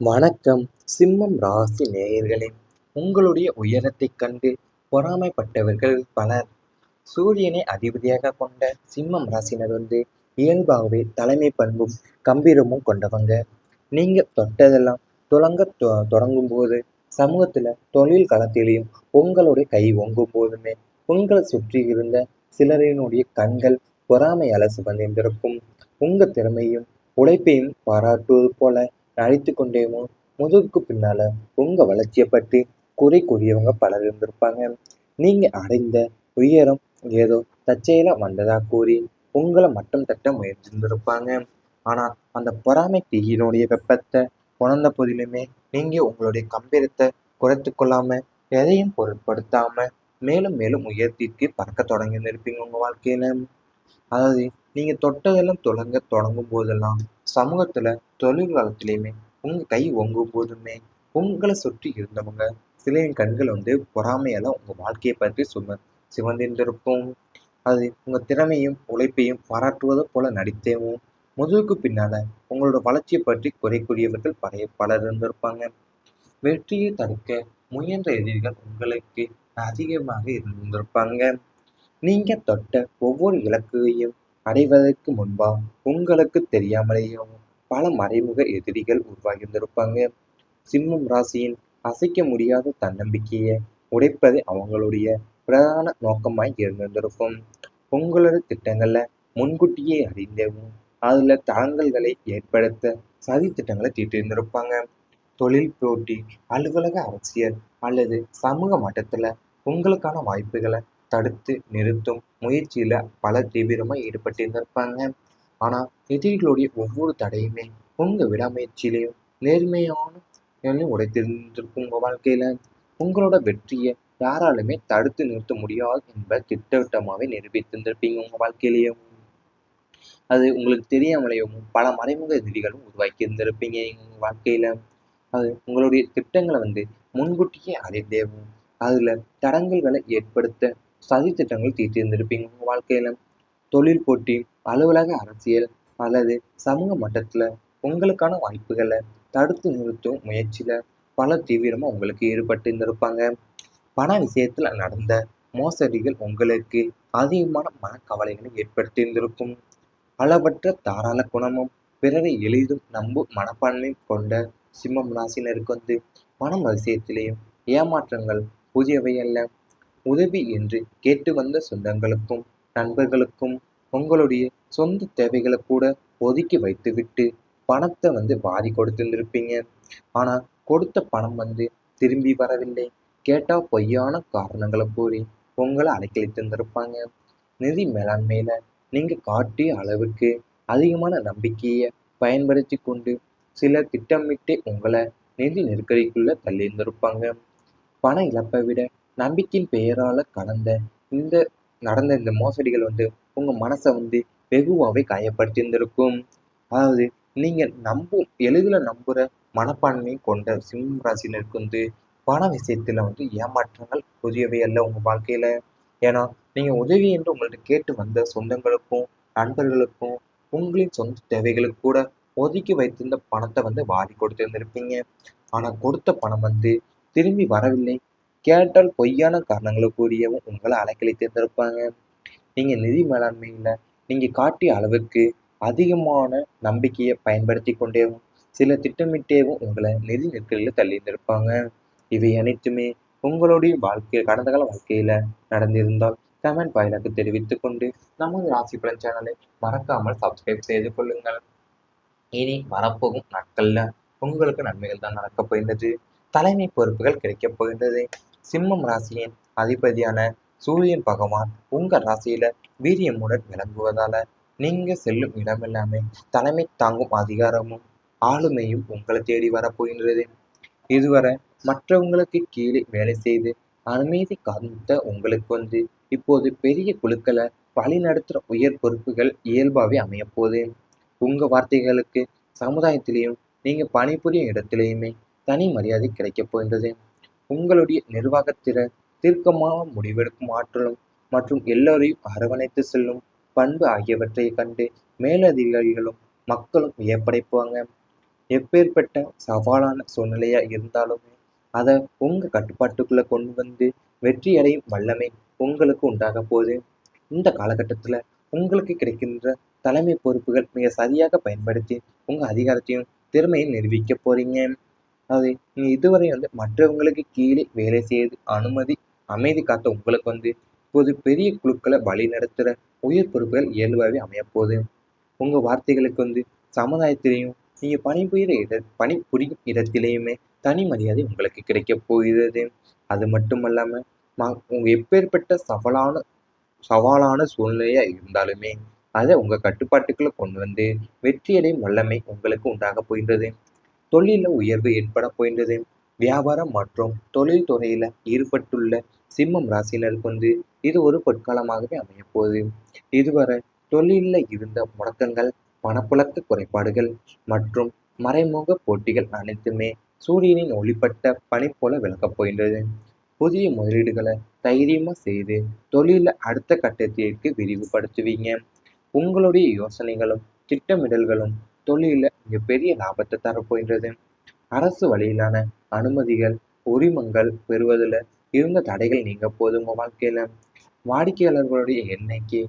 வணக்கம். சிம்மம் ராசி நேயர்களே, உங்களுடைய உயரத்தைக் கண்டு பொறாமைப்பட்டவர்கள் பலர். சூரியனை அதிபதியாக கொண்ட சிம்மம் ராசினர் இயல்பாகவே தலைமை பண்பும் கம்பீரமும் கொண்டவங்க. நீங்க தொட்டதெல்லாம் தொடங்கும் போது, சமூகத்துல தொழில் களத்திலையும் உங்களுடைய கை ஓங்கும் போதுமே உங்களை சுற்றி இருந்த சிலரினுடைய கண்கள் பொறாமையால சிவந்திருக்கும். உங்க திறமையும் உழைப்பையும் பாராட்டுவது போல நடித்து கொண்டேவும் முதுகுக்கு பின்னால உங்க வளர்ச்சியை பற்றி குறை கூறியவங்க பலர் இருந்திருப்பாங்க. நீங்க அடைந்த உயரம் ஏதோ தற்செயலா வந்ததா கூறி உங்களை மட்டம் தட்ட முயற்சிருந்திருப்பாங்க. ஆனா அந்த பொறாமை தீயினுடைய வெப்பத்தை உணர்ந்த போதிலுமே நீங்க உங்களுடைய கம்பீரத்தை குறைத்து கொள்ளாம எதையும் பொருட்படுத்தாம மேலும் மேலும் உயர்த்திக்கு பறக்க தொடங்கி உங்க வாழ்க்கையில. அதாவது நீங்க தொட்டதெல்லாம் தொடங்கும் போதெல்லாம் சமூகத்துல தொழில் காலத்திலையுமே உங்க கை ஓங்கும் போதுமே உங்களை சுற்றி இருந்தவங்க சிலரின் கண்கள் பொறாமையால உங்க வாழ்க்கையை பற்றி சிவந்திருக்கும். அது உங்க திறமையும் உழைப்பையும் பாராட்டுவது போல நடித்தேவும் முதுகுக்கு பின்னால உங்களோட வளர்ச்சியை பற்றி குறை கூறியவர்கள் பலர் இருந்திருப்பாங்க. வெற்றியை தடுக்க முயன்ற எதிரிகள் உங்களுக்கு அதிகமாக இருந்திருப்பாங்க. நீங்க தொட்ட ஒவ்வொரு இலக்கையும் அடைவதற்கு முன்பா உங்களுக்கு தெரியாமலேயும் பல மறைமுக எதிரிகள் உருவாகியிருந்திருப்பாங்க. சிம்மம் ராசியின் அசைக்க முடியாத தன்னம்பிக்கையை உடைப்பது அவங்களுடைய பிரதான நோக்கமாய் இருந்திருக்கும். உங்களோட திட்டங்கள்ல முன்கூட்டியே அறிந்தவும் அதுல தடங்கல்களை ஏற்படுத்த சதி திட்டங்களை தீட்டியிருந்திருப்பாங்க. தொழில் போட்டி, அலுவலக அரசியல் அல்லது சமூக மட்டத்துல உங்களுக்கான வாய்ப்புகளை தடுத்து நிறுத்தும் முயற்சியில பலர் தீவிரமா ஈடுபட்டிருந்திருப்பாங்க. ஆனா எதிரிகளுடைய ஒவ்வொரு தடையுமே உங்க விடாமுயற்சியிலையும் நேர்மையான உடைத்திருந்திருக்கும். உங்க வாழ்க்கையில உங்களோட வெற்றியை யாராலுமே தடுத்து நிறுத்த முடியாது என்பதை திட்டவட்டமாவே நிரூபித்திருந்திருப்பீங்க உங்க வாழ்க்கையிலையும். அது உங்களுக்கு தெரியாமலேயும் பல மறைமுக எதிரிகளும் உருவாக்கி இருந்திருப்பீங்க உங்க வாழ்க்கையில. அது உங்களுடைய திட்டங்களை முன்கூட்டியே அறிந்தேவும் அதுல தடங்கல்களை ஏற்படுத்த சதி திட்டங்கள் தீட்டியிருந்திருப்பீங்க உங்க வாழ்க்கையில. தொழில் போட்டி, அலுவலக அரசியல் அல்லது சமூக மட்டத்துல உங்களுக்கான வாய்ப்புகளை தடுத்து நிறுத்தும் முயற்சியில பல தீவிரமா உங்களுக்கு ஈடுபட்டு இருந்திருப்பாங்க. பண விஷயத்துல நடந்த மோசடிகள் உங்களுக்கு அதிகமான மனக்கவலைகளை ஏற்படுத்தி இருந்திருக்கும். அளவற்ற தாராள குணமும் பிறரை எளிதும் நம்பும் மனப்பான்மை கொண்ட சிம்மம் ராசினருக்கு பணம் விஷயத்திலேயும் ஏமாற்றங்கள் புதியவை அல்ல. உதவி என்று கேட்டு வந்த சொந்தங்களுக்கும் நண்பர்களுக்கும் உங்களுடைய சொந்த தேவைகளை கூட ஒதுக்கி வைத்துவிட்டு பணத்தை வாரி கொடுத்திருந்திருப்பீங்க. ஆனா கொடுத்த பணம் திரும்பி வரவில்லை. கேட்டா பொய்யான காரணங்களை கூறி உங்களை அலைக்கழித்திருந்திருப்பாங்க. நிதி மேலாண்மையில நீங்க காட்டிய அளவுக்கு அதிகமான நம்பிக்கையை பயன்படுத்தி கொண்டு சிலர் திட்டமிட்டு உங்களை நிதி நெருக்கடிக்குள்ள தள்ளியிருந்திருப்பாங்க. பண இழப்பை விட நம்பிக்கையின் பெயரால இந்த நடந்த இந்த மோசடிகள் உங்க மனசை வெகுவாவே காயப்படுத்தியிருந்திருக்கும். அதாவது நீங்க எளிதில் நம்புற மனப்பான்மை கொண்ட சிம்ம ராசினருக்கு பண விஷயத்துல ஏமாற்றங்கள் புதியவை அல்ல உங்க வாழ்க்கையில. ஏன்னா நீங்க உதவி என்று உங்கள்ட்ட கேட்டு வந்த சொந்தங்களுக்கும் நண்பர்களுக்கும் உங்களின் சொந்த தேவைகளுக்கு கூட ஒதுக்கி வைத்திருந்த பணத்தை வாரி கொடுத்திருந்திருப்பீங்க. ஆனா கொடுத்த பணம் திரும்பி வரவில்லை. கேட்டால் பொய்யான காரணங்களை கூறியவும் உங்களை அலைக்கழித்திருந்திருப்பாங்க. நீங்க நிதி மேலாண்மையில நீங்க காட்டிய அளவுக்கு அதிகமான நம்பிக்கையை பயன்படுத்தி கொண்டேவும் சில திட்டமிட்டேவும் உங்களை நிதி நெருக்கடியில் தள்ளியிருந்திருப்பாங்க. இவை அனைத்துமே உங்களுடைய கடந்த கால வாழ்க்கையில நடந்திருந்தால் கமெண்ட் வாயிலாக தெரிவித்துக் கொண்டு நமது ராசி பலன் சேனலை மறக்காமல் சப்ஸ்கிரைப் செய்து கொள்ளுங்கள். இனி வரப்போகும் நாட்கள்ல உங்களுக்கு நன்மைகள் தான் நடக்கப் போகின்றது. தலைமை பொறுப்புகள் கிடைக்கப் போகின்றது. சிம்மம் ராசியின் அதிபதியான சூரியன் பகவான் உங்க ராசியில வீரியமுடன் விளங்குவதால நீங்க செல்லும் இடமெல்லாமே தலைமை தாங்கும் அதிகாரமும் ஆளுமையும் உங்களை தேடி வரப்போகின்றது. இதுவரை மற்றவங்களுக்கு கீழே வேலை செய்து அமைதி காத்த உங்களுக்கு இப்போது பெரிய குழுக்களை வழிநடத்துற உயர் பொறுப்புகள் இயல்பாவே அமையப்போகுது. உங்க வார்த்தைகளுக்கு சமுதாயத்திலையும் நீங்க பணிபுரியும் இடத்திலேயுமே தனி மரியாதை கிடைக்கப் போகின்றது. உங்களுடைய நிர்வாகத்திறன், தீர்க்கமாக முடிவெடுக்கும் ஆற்றலும் மற்றும் எல்லோரையும் அரவணைத்து செல்லும் பண்பு ஆகியவற்றை கண்டு மேலதிகாரிகளும் மக்களும் வியப்படைப்பாங்க. எப்பேற்பட்ட சவாலான சூழ்நிலையா இருந்தாலுமே அதை உங்க கட்டுப்பாட்டுக்குள்ள கொண்டு வந்து வெற்றி அடையும் வல்லமை உங்களுக்கு உண்டாக போகுது. இந்த காலகட்டத்துல உங்களுக்கு கிடைக்கின்ற தலைமை பொறுப்புகள் மிக சரியாக பயன்படுத்தி உங்க அதிகாரத்தையும் திறமையும் நிரூபிக்க போறீங்க. அதாவது நீங்க இதுவரை மற்றவங்களுக்கு கீழே வேலை செய்து அமைதி காத்த உங்களுக்கு இப்போது பெரிய குழுக்களை வழி நடத்துற உயர் பொறுப்புகள் இயல்பாகவே அமையப்போகுது. உங்க வார்த்தைகளுக்கு சமுதாயத்திலையும் நீங்க பணிபுரியும் இடத்திலேயுமே தனி மரியாதை உங்களுக்கு கிடைக்க போகிறது. அது மட்டுமல்லாம உங்க எப்பேற்பட்ட சவாலான சூழ்நிலையா இருந்தாலுமே அதை உங்க கட்டுப்பாட்டுக்குள்ள கொண்டு வந்து வெற்றியடையும் வல்லமை உங்களுக்கு உண்டாக போகின்றது. தொழில உயர்வு ஏற்பட போகின்றது. வியாபாரம் மற்றும் தொழில் துறையில ஈடுபட்டுள்ள சிம்மம் ராசினருக்கு இது ஒரு பொற்காலமாகவே அமையப்போகுது. இதுவரை தொழிலில் இருந்த முடக்கங்கள், பணப்புழக்க குறைபாடுகள் மற்றும் மறைமுக போட்டிகள் அனைத்துமே சூரியனின் ஒளிப்பட்ட பனி போல விளக்கப் போகின்றது. புதிய முதலீடுகளை தைரியமா செய்து தொழில அடுத்த கட்டத்திற்கு விரிவுபடுத்துவீங்க. உங்களுடைய யோசனைகளும் திட்டமிடல்களும் தொழில மிகப்பெரிய லாபத்தை தரப்போகின்றது. அரசு வழியிலான அனுமதிகள், உரிமங்கள் பெறுவதில் இருந்த தடைகள் நீங்க போது உங்க வாழ்க்கையில வாடிக்கையாளர்களுடைய எண்ணிக்கை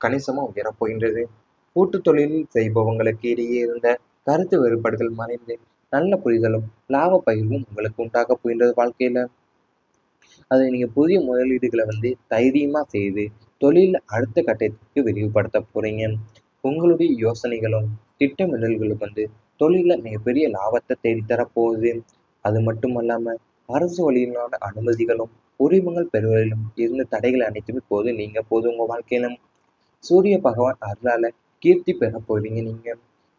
கணிசமா உயரப்போகின்றது. கூட்டு தொழில் செய்பவங்களுக்கு இடையே இருந்த கருத்து வேறுபாடுகள் மறைந்து நல்ல புரிதலும் லாப பகிர்வும் உங்களுக்கு உண்டாக போகின்றது வாழ்க்கையில. அதை நீங்க புதிய முதலீடுகளை தைரியமா செய்து தொழில அடுத்த கட்டத்திற்கு விரிவுபடுத்த போறீங்க. உங்களுடைய யோசனைகளும் திட்டமிடல்களும் தொழில மிகப்பெரிய லாபத்தை தேடித்தரப் போகுது. அது மட்டுமல்லாம அரசு வழியிலான அனுமதிகளும் உரிமங்கள் பெறுவதிலும் இருந்த தடைகள் அனைத்துமே போது உங்க வாழ்க்கையில. சூரிய பகவான் அருளால கீர்த்தி பெற போறீங்க நீங்க.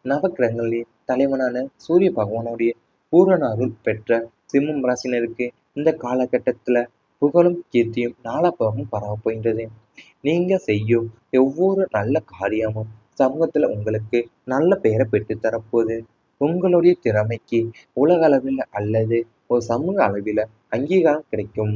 நவக்கிரகங்களின் தலைவனான சூரிய பகவானுடைய பூரண அருள் பெற்ற சிம்மம் ராசினருக்கு இந்த காலகட்டத்துல புகழும் கீர்த்தியும் நாலாபுறமும் பரவ போகின்றது. நீங்க செய்யும் ஒவ்வொரு நல்ல காரியமும் சமூகத்துல உங்களுக்கு நல்ல பெயரை பெற்று தரப்போகுது. உங்களுடைய திறமைக்கு உலக அளவில் அல்லது ஒரு சமூக அளவில் அங்கீகாரம் கிடைக்கும்.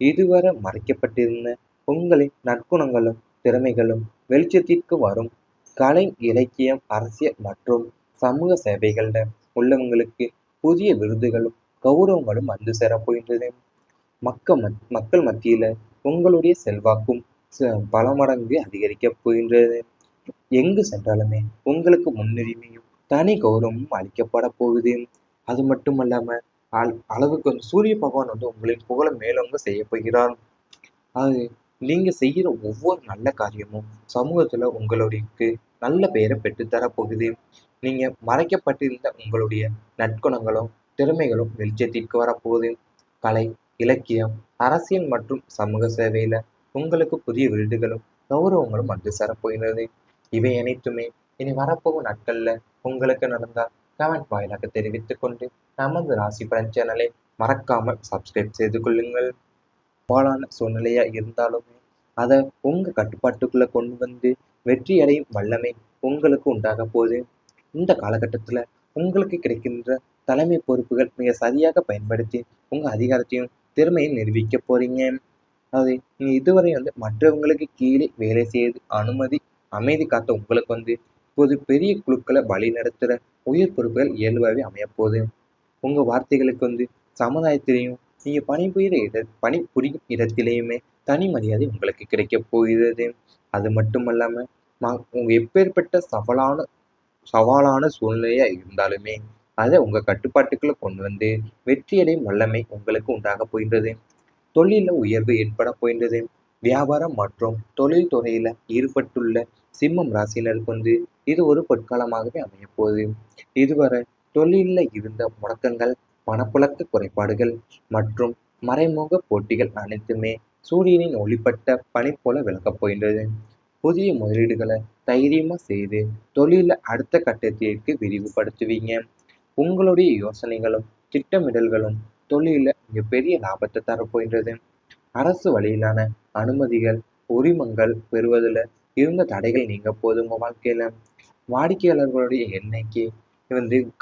இதுவரை மறைக்கப்பட்டிருந்த உங்களின் நற்குணங்களும் திறமைகளும் வெளிச்சத்திற்கு வரும். கலை, இலக்கியம், அரசியல் மற்றும் சமூக சேவைகள்ல உள்ளவங்களுக்கு புதிய விருதுகளும் கௌரவங்களும் சேரப்போகின்றது. மக்கள் மத்தியில உங்களுடைய செல்வாக்கும் பல மடங்கு அதிகரிக்கப் போகின்றது. எங்கு சென்றாலுமே உங்களுக்கு முன்னுரிமையும் தனி கௌரவமும் அளிக்கப்பட போகுது. அது மட்டுமல்லாம அளவுக்கு சூரிய பகவான் உங்களின் புகழ மேலோங்க செய்ய போகிறார். அது நீங்க செய்கிற ஒவ்வொரு நல்ல காரியமும் சமூகத்துல உங்களுக்கு நல்ல பெயரை பெற்றுத்தர போகுது. நீங்க மறைக்கப்பட்டிருந்த உங்களுடைய நற்குணங்களும் திறமைகளும் வெளிச்சத்திற்கு வரப்போகுது. கலை, இலக்கியம், அரசியல் மற்றும் சமூக சேவையில உங்களுக்கு புதிய விருதுகளும் கௌரவங்களும் சேரப்போகிறது. இவை அனைத்துமே இனி வரப்போகும் நாட்கள்ல உங்களுக்கு நடந்தால் கமெண்ட் வாயிலாக தெரிவித்துக் கொண்டு நமது ராசி பலன் சேனலை மறக்காமல் சப்ஸ்கிரைப் செய்து கொள்ளுங்கள். சவாலான சூழ்நிலையா இருந்தாலுமே அதை உங்க கட்டுப்பாட்டுக்குள்ள கொண்டு வந்து வெற்றி அடையும் வல்லமை உங்களுக்கு உண்டாக போகுது. இந்த காலகட்டத்துல உங்களுக்கு கிடைக்கின்ற தலைமை பொறுப்புகள் மிக சரியாக பயன்படுத்தி உங்க அதிகாரத்தையும் திறமையும் நிரூபிக்க போறீங்க. அது நீங்க இதுவரை மற்றவங்களுக்கு கீழே வேலை செய்து அமைதி காத்த உங்களுக்கு இப்போது பெரிய குழுக்களை வழி நடத்துற உயர் பொறுப்புகள் இயல்பாகவே அமையப்போகுது. உங்க வார்த்தைகளுக்கு சமுதாயத்திலையும் நீங்க பணிபுரியும் இடத்திலேயுமே தனி மரியாதை உங்களுக்கு கிடைக்க போகிறது. அது மட்டுமல்லாம உங்க எப்பேற்பட்ட சவாலான சூழ்நிலையா இருந்தாலுமே அதை உங்க கட்டுப்பாட்டுக்குள்ள கொண்டு வந்து வெற்றியடையும் வல்லமை உங்களுக்கு உண்டாக போகின்றது. தொழில உயர்வு ஏற்பட போகின்றது. வியாபாரம் மற்றும் தொழில் துறையில ஈடுபட்டுள்ள சிம்மம் ராசினருக்கு இது ஒரு பொற்காலமாகவே அமையப்போகுது. இதுவரை தொழிலில் இருந்த முடக்கங்கள், பணப்புழக்க குறைபாடுகள் மற்றும் மறைமுக போட்டிகள் அனைத்துமே சூரியனின் ஒளிப்பட்ட பனி போல விளக்கப் போகின்றது. புதிய முதலீடுகளை தைரியமா செய்து தொழில அடுத்த கட்டத்திற்கு விரிவுபடுத்துவீங்க. உங்களுடைய யோசனைகளும் திட்டமிடல்களும் தொழில மிகப்பெரிய லாபத்தை தரப்போகின்றது. அரசு வழியிலான அனுமதிகள், உரிமங்கள் பெறுவதில் இருந்த தடைகள் நீங்க போது உங்க வாழ்க்கையில. வாடிக்கையாளர்களுடைய எண்ணிக்கை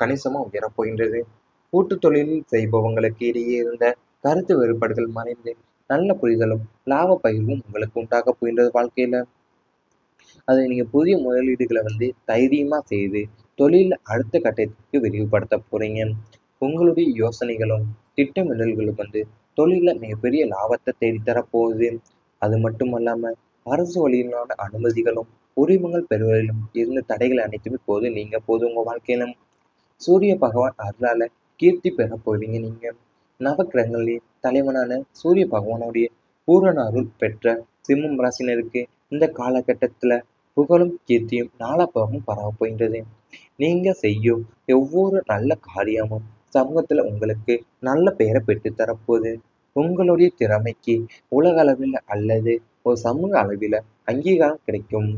கணிசமா உயரப்போகின்றது. கூட்டு தொழில் செய்பவங்களுக்கு இடையே இருந்த கருத்து வேறுபாடுகள் மறைந்து நல்ல புரிதலும் லாப பகிர்வும் உங்களுக்கு உண்டாக போகின்றது வாழ்க்கையில. அதை நீங்க புதிய முதலீடுகளை தைரியமா செய்து தொழில அடுத்த கட்டத்துக்கு விரிவுபடுத்த போறீங்க. உங்களுடைய யோசனைகளும், திட்டமிடல்களும் தொழில்ல மிகப்பெரிய லாபத்த தேடித் தரப் போகுது. அது மட்டுமல்லாம, அரசு வழியிலான அனுமதிகளும், உரிமங்கள் பெறுவதிலும் இருந்த தடைகள் அனைத்துமே நீங்க போகுது உங்க வாழ்க்கையில. சூரிய பகவான் அருளால கீர்த்தி பெறப் போறீங்க நீங்க. நவக்கிரகங்களின் தலைவனான சூரிய பகவானுடைய பூரண அருள் பெற்ற சிம்மம் ராசினருக்கு இந்த காலகட்டத்துல புகழும் கீர்த்தியும் நாலாபுறமும் பரவப் போகின்றது. நீங்க செய்யும் ஒவ்வொரு நல்ல காரியமும் சமூகத்துல உங்களுக்கு நல்ல பெயரை பெற்றுத் தரப்போகுது. உங்களுடைய திறமைக்கு உலக அளவில் அல்லது ஒரு சமூக அளவில் அங்கீகாரம் கிடைக்கும்.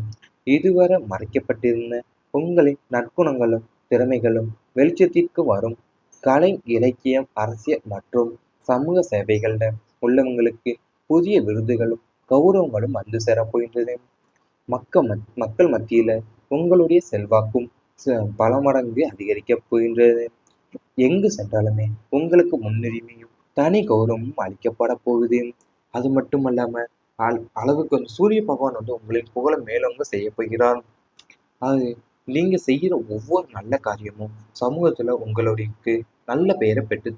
இதுவரை மறைக்கப்பட்டிருந்த உங்களின் நற்குணங்களும் திறமைகளும் வெளிச்சத்திற்கு வரும். கலை, இலக்கியம், அரசியல் மற்றும் சமூக சேவைகள்ல உள்ளவங்களுக்கு புதிய விருதுகளும் கௌரவங்களும் வந்து சேரப் போகின்றது. மக்கள் மத்தியில உங்களுடைய செல்வாக்கும் பல மடங்கு அதிகரிக்கப் போகின்றது. எங்கு சென்றாலுமே உங்களுக்கு முன்னுரிமையும் தனி கௌரவமும் அளிக்கப்பட போகுது. அது மட்டுமல்லாம அளவுக்கு சூரிய பகவான் உங்களின் புகழ மேலோங்க செய்ய போகிறார். அது நீங்க செய்கிற ஒவ்வொரு நல்ல காரியமும் சமூகத்துல உங்களுக்கு நல்ல பெயரை பெற்றுத்